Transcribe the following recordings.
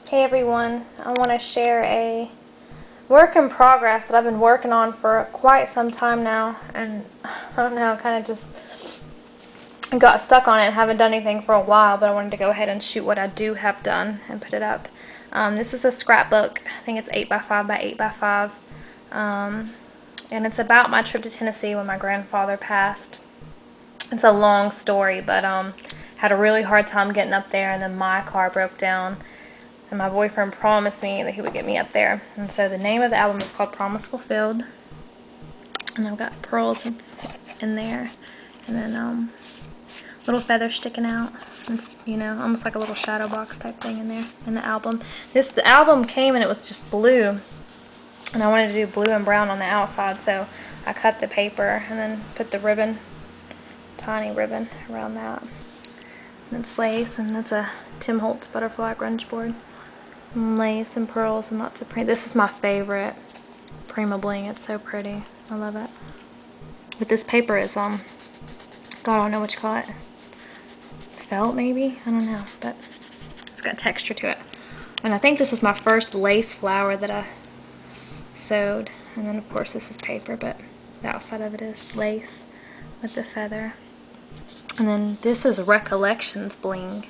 Hey everyone, I want to share a work in progress that I've been working on for quite some time now, and I don't know, kind of just got stuck on it and haven't done anything for a while, but I wanted to go ahead and shoot what I do have done and put it up. This is a scrapbook. I think it's 8x5 by 8x5, and it's about my trip to Tennessee when my grandfather passed. It's a long story, but had a really hard time getting up there, and then my car broke down. And my boyfriend promised me that he would get me up there. And so the name of the album is called Promise Fulfilled. And I've got pearls in there. And then little feathers sticking out. It's, you know, almost like a little shadow box type thing in there in the album. The album came and it was just blue. And I wanted to do blue and brown on the outside. So I cut the paper and then put the ribbon, tiny ribbon around that. And it's lace, and that's a Tim Holtz butterfly grunge board. And lace and pearls and lots of print. This is my favorite Prima bling. It's so pretty. I love it. But this paper is God, I don't know what you call it. Felt maybe? I don't know, but it's got texture to it. And I think this was my first lace flower that I sewed. And then of course this is paper, but the outside of it is lace with the feather. And then this is Recollections bling,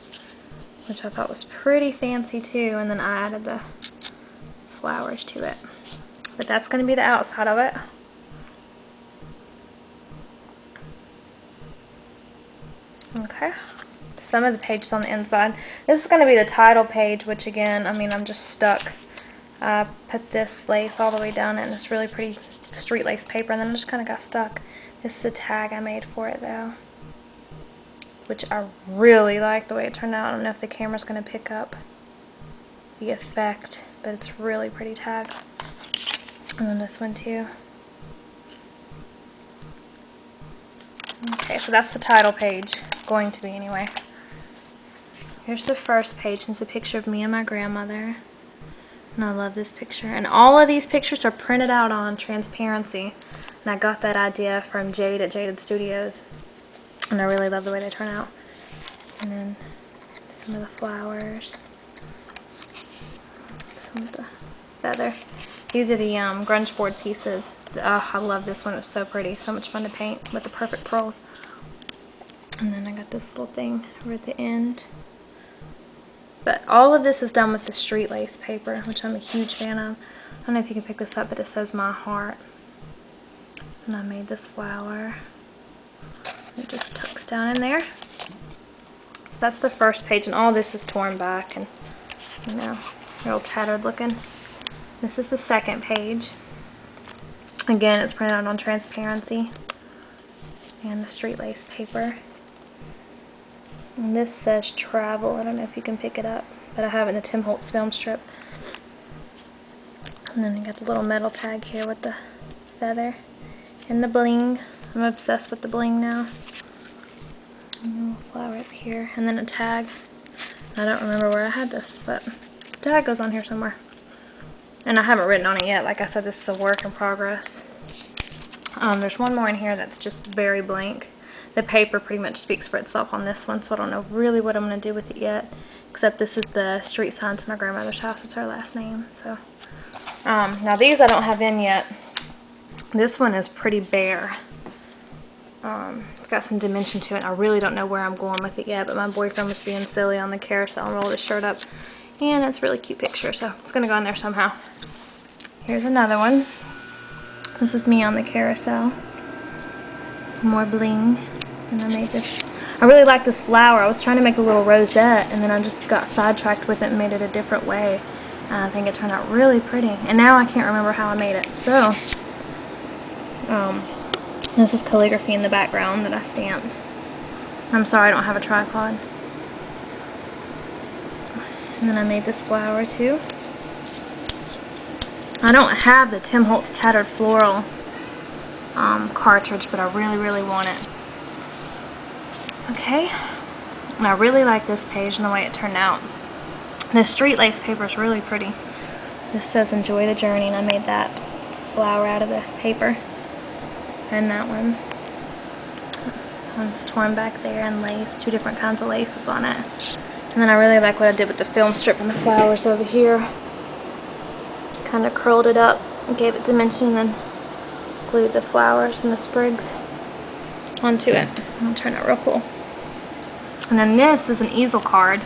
which I thought was pretty fancy too, and then I added the flowers to it. But that's going to be the outside of it. Okay. Some of the pages on the inside. This is going to be the title page, which again, I mean, I'm just stuck. I put this lace all the way down it, and it's really pretty street lace paper, and then I just kind of got stuck. This is the tag I made for it though, which I really like the way it turned out. I don't know if the camera's going to pick up the effect, but it's really pretty tag. And then this one too. Okay, so that's the title page. Going to be anyway. Here's the first page, and it's a picture of me and my grandmother. And I love this picture. And all of these pictures are printed out on transparency. And I got that idea from Jade at Jaded Studios. And I really love the way they turn out. And then some of the flowers. Some of the feather. These are the grunge board pieces. I love this one. It was so pretty. So much fun to paint with the perfect pearls. And then I got this little thing over at the end. But all of this is done with the street lace paper, which I'm a huge fan of. I don't know if you can pick this up, but it says My Heart. And I made this flower. It just tucks down in there. So that's the first page, and all this is torn back and, you know, real tattered looking. This is the second page. Again, it's printed out on transparency and the street lace paper. And this says Travel. I don't know if you can pick it up, but I have it in the Tim Holtz film strip. And then you got the little metal tag here with the feather and the bling. I'm obsessed with the bling now. And a little flower up here, and then a tag. I don't remember where I had this, but the tag goes on here somewhere. And I haven't written on it yet. Like I said, this is a work in progress. There's one more in here that's just very blank. The paper pretty much speaks for itself on this one, so I don't know really what I'm going to do with it yet. Except this is the street sign to my grandmother's house. It's her last name. So now these I don't have in yet. This one is pretty bare. It's got some dimension to it. I really don't know where I'm going with it yet, but my boyfriend was being silly on the carousel and rolled his shirt up. And it's a really cute picture, so it's going to go in there somehow. Here's another one. This is me on the carousel. More bling. And I made this. I really like this flower. I was trying to make a little rosette, and then I just got sidetracked with it and made it a different way. I think it turned out really pretty. And now I can't remember how I made it. So, this is calligraphy in the background that I stamped. I'm sorry I don't have a tripod. And then I made this flower too. I don't have the Tim Holtz Tattered Floral cartridge, but I really, really want it. Okay. And I really like this page and the way it turned out. The street lace paper is really pretty. This says Enjoy the Journey, and I made that flower out of the paper. And that one. One's torn back there and lace, two different kinds of laces on it. And then I really like what I did with the film strip and the flowers over here. Kind of curled it up and gave it dimension, and then glued the flowers and the sprigs onto it. It'll turn out real cool. And then this is an easel card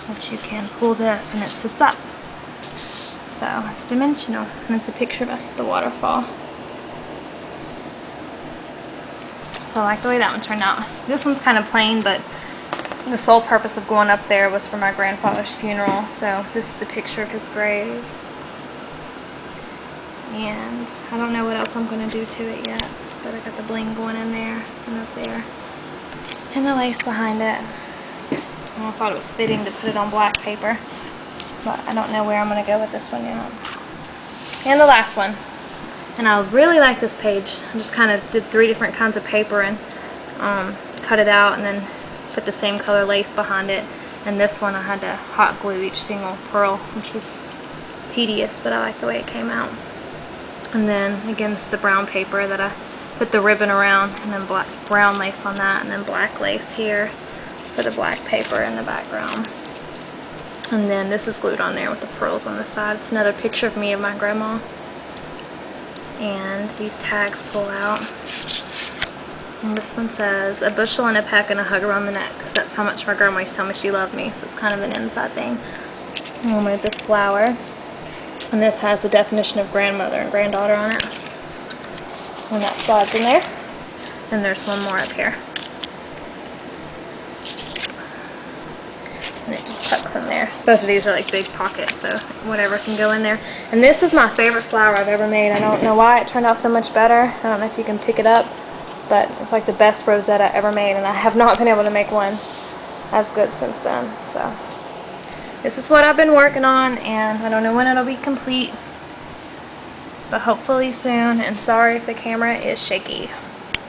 that you can pull this and it sits up. So it's dimensional, and it's a picture of us at the waterfall. So I like the way that one turned out. This one's kind of plain, but the sole purpose of going up there was for my grandfather's funeral. So this is the picture of his grave. And I don't know what else I'm going to do to it yet, but I got the bling going in there and up there, and the lace behind it. And I thought it was fitting to put it on black paper, but I don't know where I'm going to go with this one yet. And the last one. And I really like this page. I just kind of did 3 different kinds of paper and cut it out and then put the same color lace behind it. And this one I had to hot glue each single pearl, which was tedious, but I like the way it came out. And then again, this is the brown paper that I put the ribbon around, and then brown lace on that, and then black lace here for the black paper in the background. And then this is glued on there with the pearls on the side. It's another picture of me and my grandma. And these tags pull out. And this one says, a bushel and a peck and a hug around the neck, because that's how much my grandma used to tell me she loved me, so it's kind of an inside thing. And we'll move this flower. And this has the definition of grandmother and granddaughter on it. And that slides in there. And there's one more up here. And it just tucks in there. Both of these are like big pockets, so whatever can go in there. And this is my favorite flower I've ever made. I don't know why it turned out so much better. I don't know if you can pick it up, but it's like the best rosette I ever made, and I have not been able to make one as good since then. So this is what I've been working on, and I don't know when it'll be complete, but hopefully soon. And sorry if the camera is shaky.